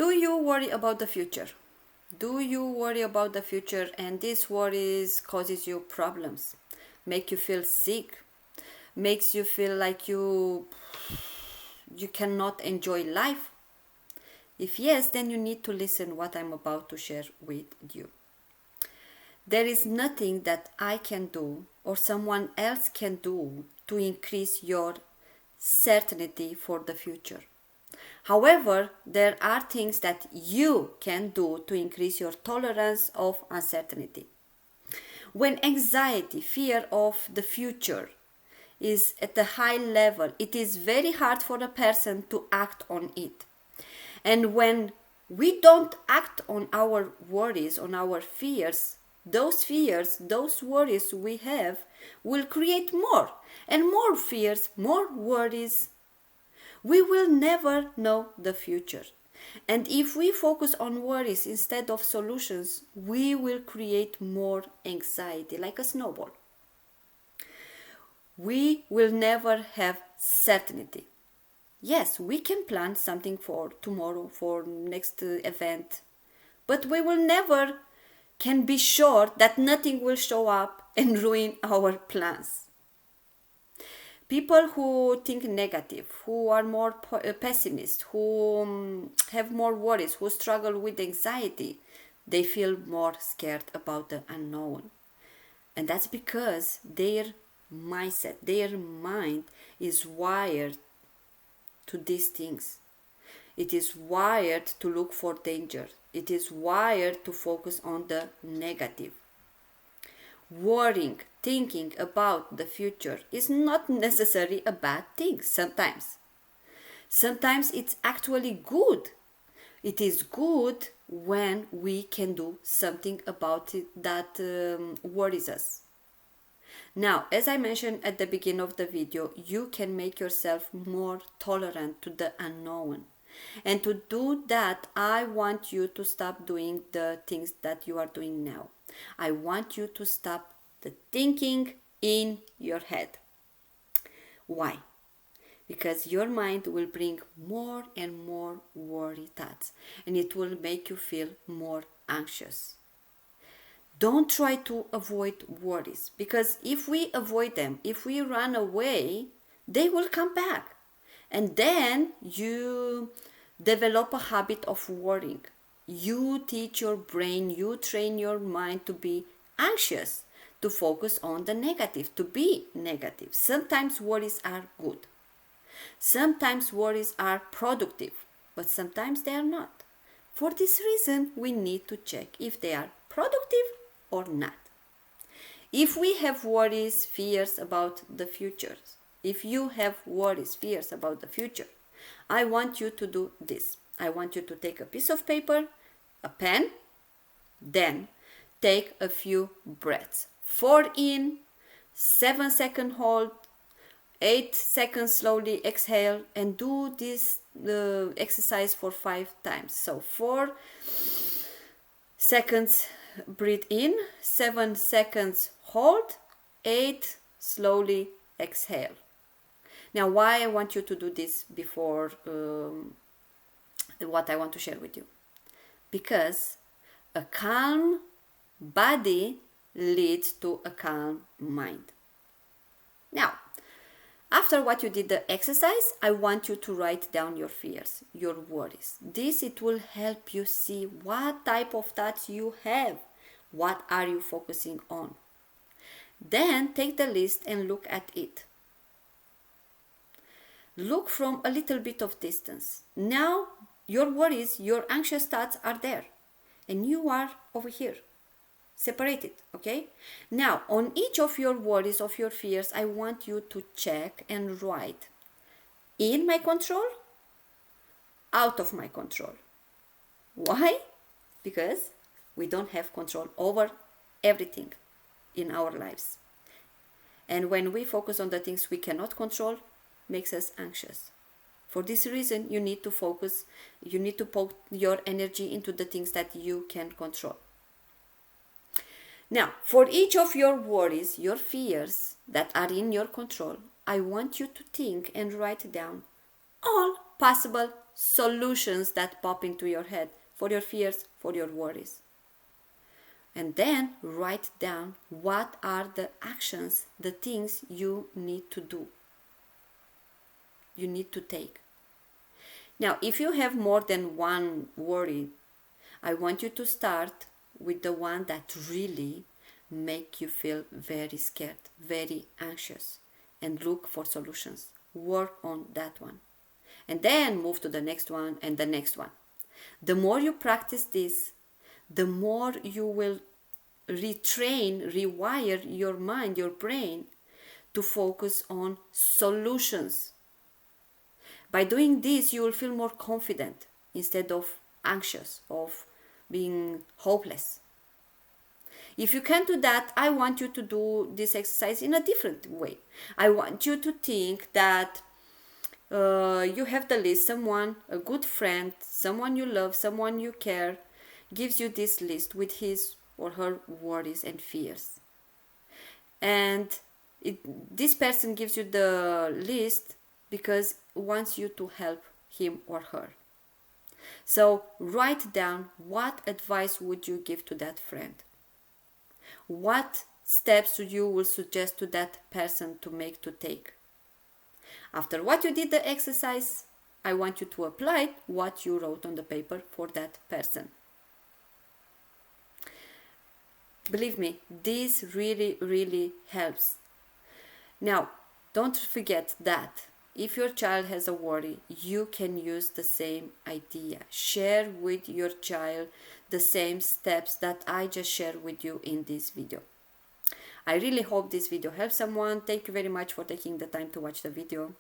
Do you worry about the future? Do you worry about the future and these worries causes you problems, make you feel sick, makes you feel like you cannot enjoy life? If yes, then you need to listen what I'm about to share with you. There is nothing that I can do or someone else can do to increase your certainty for the future. However, there are things that you can do to increase your tolerance of uncertainty. When anxiety, fear of the future is at a high level, it is very hard for a person to act on it. And when we don't act on our worries, on our fears, those worries we have will create more and more fears, more worries. We will never know the future. And if we focus on worries instead of solutions, we will create more anxiety, like a snowball. We will never have certainty. Yes, we can plan something for tomorrow, for next event, but we will never can be sure that nothing will show up and ruin our plans. People who think negative, who are more pessimist, who have more worries, who struggle with anxiety, they feel more scared about the unknown. And that's because their mindset, their mind is wired to these things. It is wired to look for danger. It is wired to focus on the negative. Worrying, thinking about the future is not necessarily a bad thing sometimes. Sometimes it's actually good. It is good when we can do something about it that worries us. Now, as I mentioned at the beginning of the video, you can make yourself more tolerant to the unknown. And to do that, I want you to stop doing the things that you are doing now. I want you to stop the thinking in your head. Why? Because your mind will bring more and more worry thoughts, and it will make you feel more anxious. Don't try to avoid worries, because if we avoid them, if we run away, they will come back. And then you develop a habit of worrying. You teach your brain, you train your mind to be anxious, to focus on the negative, to be negative. Sometimes worries are good. Sometimes worries are productive, but sometimes they are not. For this reason, we need to check if they are productive or not. If we have worries, fears about the future, if you have worries, fears about the future, I want you to do this. I want you to take a piece of paper, a pen, then take a few breaths. 4 in, 7-second hold, 8 seconds slowly exhale, and do this exercise for 5 times. So 4 seconds breathe in, 7 seconds hold, 8 slowly exhale. Now, why I want you to do this before what I want to share with you? Because a calm body leads to a calm mind. Now, after what you did the exercise, I want you to write down your fears, your worries. This, it will help you see what type of thoughts you have. What are you focusing on? Then take the list and look at it. Look from a little bit of distance. Now, your worries, your anxious thoughts are there. And you are over here. Separated, okay? Now, on each of your worries, of your fears, I want you to check and write: in my control, out of my control. Why? Because we don't have control over everything in our lives. And when we focus on the things we cannot control, makes us anxious. For this reason, you need to focus, you need to put your energy into the things that you can control. Now, for each of your worries, your fears that are in your control, I want you to think and write down all possible solutions that pop into your head for your fears, for your worries. And then write down what are the actions, the things you need to do, you need to take. Now, if you have more than one worry, I want you to start with the one that really make you feel very scared, very anxious, and look for solutions. Work on that one. And then move to the next one and the next one. The more you practice this, the more you will rewire your mind, your brain, to focus on solutions. By doing this, you will feel more confident instead of anxious, of being hopeless. If you can do that, I want you to do this exercise in a different way. I want you to think that you have the list, someone, a good friend, someone you love, someone you care, gives you this list with his or her worries and fears. And this person gives you the list because wants you to help him or her. So write down, what advice would you give to that friend? What steps you will suggest to that person to take? After what you did the exercise, I want you to apply what you wrote on the paper for that person. Believe me, this really, really helps. Now, don't forget that if your child has a worry, you can use the same idea. Share with your child the same steps that I just shared with you in this video. I really hope this video helps someone. Thank you very much for taking the time to watch the video.